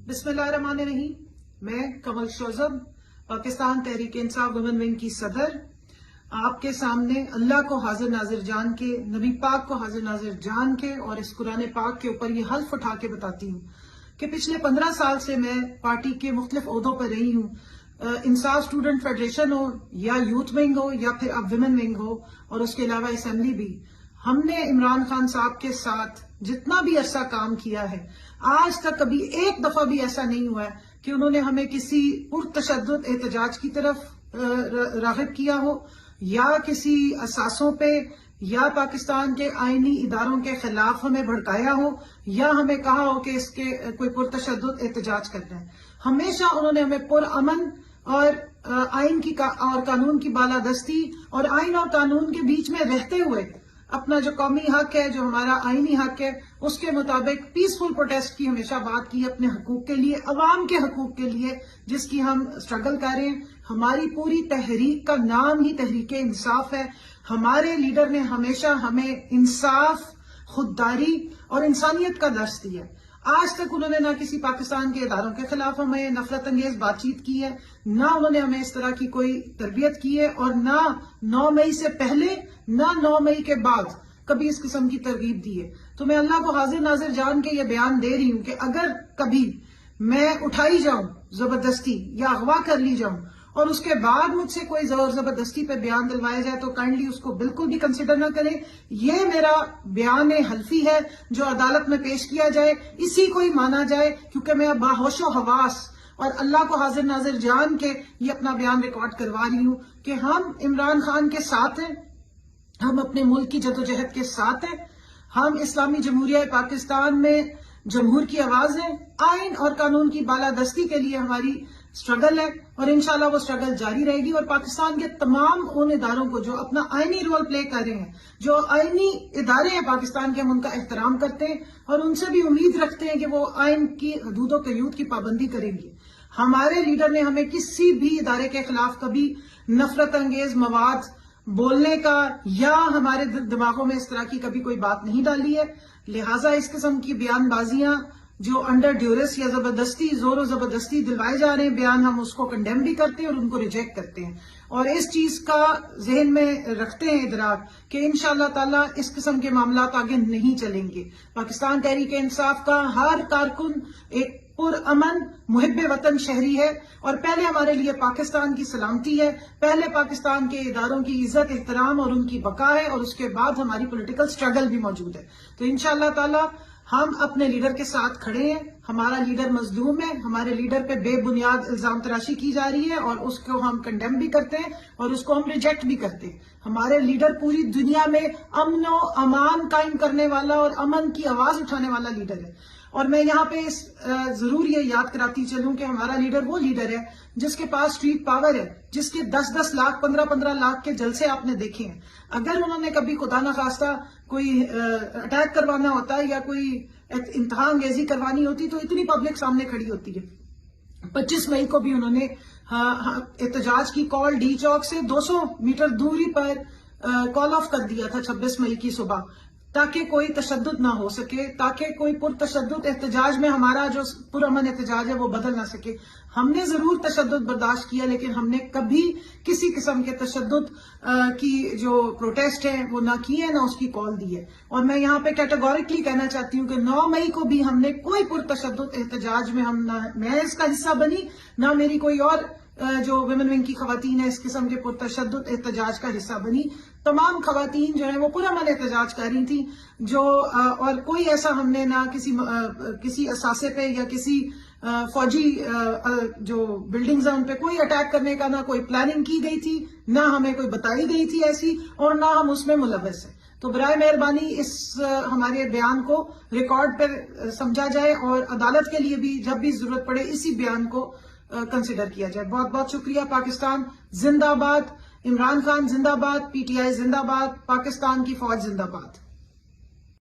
بسم اللہ الرحمن الرحیم. میں کمل شوزب، پاکستان تحریک انصاف وومن ونگ کی صدر، آپ کے سامنے اللہ کو حاضر ناظر جان کے، نبی پاک کو حاضر ناظر جان کے اور اس قرآن پاک کے اوپر یہ حلف اٹھا کے بتاتی ہوں کہ پچھلے 15 سال سے میں پارٹی کے مختلف عہدوں پر رہی ہوں. انصاف اسٹوڈنٹ فیڈریشن ہو یا یوتھ ونگ ہو یا پھر اب ویمن ونگ ہو اور اس کے علاوہ اسمبلی بھی. ہم نے عمران خان صاحب کے ساتھ جتنا بھی عرصہ کام کیا ہے، آج تک کبھی ایک دفعہ بھی ایسا نہیں ہوا ہے کہ انہوں نے ہمیں کسی پرتشدد احتجاج کی طرف راغب کیا ہو، یا کسی اثاثوں پہ یا پاکستان کے آئینی اداروں کے خلاف ہمیں بھڑکایا ہو، یا ہمیں کہا ہو کہ اس کے کوئی پرتشدد احتجاج کرنا ہے. ہمیشہ انہوں نے ہمیں پرامن اور آئین کی اور قانون کی بالادستی اور آئین اور قانون کے بیچ میں رہتے ہوئے اپنا جو قومی حق ہے، جو ہمارا آئینی حق ہے، اس کے مطابق پیسفل پروٹیسٹ کی ہمیشہ بات کی، اپنے حقوق کے لیے، عوام کے حقوق کے لیے جس کی ہم سٹرگل کر رہے ہیں. ہماری پوری تحریک کا نام ہی تحریک انصاف ہے. ہمارے لیڈر نے ہمیشہ ہمیں انصاف، خودداری اور انسانیت کا درس دیا. آج تک انہوں نے نہ کسی پاکستان کے اداروں کے خلاف ہمیں نفرت انگیز بات چیت کی ہے، نہ انہوں نے ہمیں اس طرح کی کوئی تربیت کی ہے، اور نہ 9 مئی سے پہلے نہ 9 مئی کے بعد کبھی اس قسم کی ترغیب دی ہے. تو میں اللہ کو حاضر ناظر جان کے یہ بیان دے رہی ہوں کہ اگر کبھی میں اٹھائی جاؤں زبردستی یا اغوا کر لی جاؤں اور اس کے بعد مجھ سے کوئی زور زبردستی پہ بیان دلوایا جائے تو کائنڈلی اس کو بالکل بھی کنسیڈر نہ کریں. یہ میرا بیان حلفی ہے جو عدالت میں پیش کیا جائے، اسی کو ہی مانا جائے، کیونکہ میں باہوش و حواس اور اللہ کو حاضر ناظر جان کے یہ اپنا بیان ریکارڈ کروا رہی ہوں کہ ہم عمران خان کے ساتھ ہیں، ہم اپنے ملک کی جدوجہد کے ساتھ ہیں، ہم اسلامی جمہوریہ پاکستان میں جمہور کی آواز ہیں. آئین اور قانون کی بالادستی کے لیے ہماری سٹرگل ہے اور انشاءاللہ وہ سٹرگل جاری رہے گی. اور پاکستان کے تمام ان اداروں کو جو اپنا آئینی رول پلے کر رہے ہیں، جو آئینی ادارے ہیں پاکستان کے، ہم ان کا احترام کرتے ہیں اور ان سے بھی امید رکھتے ہیں کہ وہ آئین کی حدود و قیود کی پابندی کریں گے. ہمارے لیڈر نے ہمیں کسی بھی ادارے کے خلاف کبھی نفرت انگیز مواد بولنے کا یا ہمارے دماغوں میں اس طرح کی کبھی کوئی بات نہیں ڈالی ہے. لہٰذا اس قسم کی بیان بازیاں جو انڈر ڈیورس یا زبردستی، زور و زبردستی دلوائے جا رہے ہیں بیان، ہم اس کو کنڈیم بھی کرتے ہیں اور ان کو ریجیکٹ کرتے ہیں، اور اس چیز کا ذہن میں رکھتے ہیں ادراک کہ انشاءاللہ تعالیٰ اس قسم کے معاملات آگے نہیں چلیں گے. پاکستان تحریک انصاف کا ہر کارکن ایک پرامن محب وطن شہری ہے، اور پہلے ہمارے لیے پاکستان کی سلامتی ہے، پہلے پاکستان کے اداروں کی عزت احترام اور ان کی بقا ہے، اور اس کے بعد ہماری پولیٹیکل سٹرگل بھی موجود ہے. تو انشاءاللہ تعالیٰ ہم اپنے لیڈر کے ساتھ کھڑے ہیں. ہمارا لیڈر مظلوم ہے، ہمارے لیڈر پہ بے بنیاد الزام تراشی کی جا رہی ہے اور اس کو ہم کنڈیم بھی کرتے ہیں اور اس کو ہم ریجیکٹ بھی کرتے ہیں. ہمارے لیڈر پوری دنیا میں امن و امان قائم کرنے والا اور امن کی آواز اٹھانے والا لیڈر ہے. اور میں یہاں پہ ضرور یہ یاد کراتی چلوں کہ ہمارا لیڈر وہ لیڈر ہے جس کے پاس اسٹریٹ پاور ہے، جس کے 10-10 لاکھ 15-15 لاکھ کے جلسے آپ نے دیکھے ہیں. اگر انہوں نے کبھی خدا نخواستہ کوئی اٹیک کروانا ہوتا ہے یا کوئی انتہا انگیزی کروانی ہوتی تو اتنی پبلک سامنے کھڑی ہوتی ہے. 25 مئی کو بھی انہوں نے احتجاج کی کال ڈی چوک سے 200 میٹر دوری پر کال آف کر دیا تھا 26 مئی کی صبح، تاکہ کوئی تشدد نہ ہو سکے، تاکہ کوئی پرتشدد احتجاج میں ہمارا جو پرامن احتجاج ہے وہ بدل نہ سکے. ہم نے ضرور تشدد برداشت کیا، لیکن ہم نے کبھی کسی قسم کے تشدد کی جو پروٹیسٹ ہے وہ نہ کی ہے، نہ اس کی کال دی ہے. اور میں یہاں پہ کیٹیگوریکلی کہنا چاہتی ہوں کہ 9 مئی کو بھی ہم نے کوئی پرتشدد احتجاج میں نہ میں اس کا حصہ بنی، نہ میری کوئی اور جو ویمن ونگ کی خواتین ہیں اس قسم کے پرتشدد احتجاج کا حصہ بنی. تمام خواتین جو ہیں وہ پرامن احتجاج کر رہی تھیں، اور کوئی ایسا ہم نے نہ کسی اثاثے پہ یا کسی فوجی جو بلڈنگز ہیں ان پہ کوئی اٹیک کرنے کا نہ کوئی پلاننگ کی گئی تھی، نہ ہمیں کوئی بتائی گئی تھی ایسی، اور نہ ہم اس میں ملوث ہیں. تو برائے مہربانی اس ہمارے بیان کو ریکارڈ پر سمجھا جائے اور عدالت کے لیے بھی جب بھی ضرورت پڑے اسی بیان کو کنسیڈر کیا جائے. بہت بہت شکریہ. پاکستان زندہ باد، عمران خان زندہ باد، PTI زندہ باد، پاکستان کی فوج زندہ باد.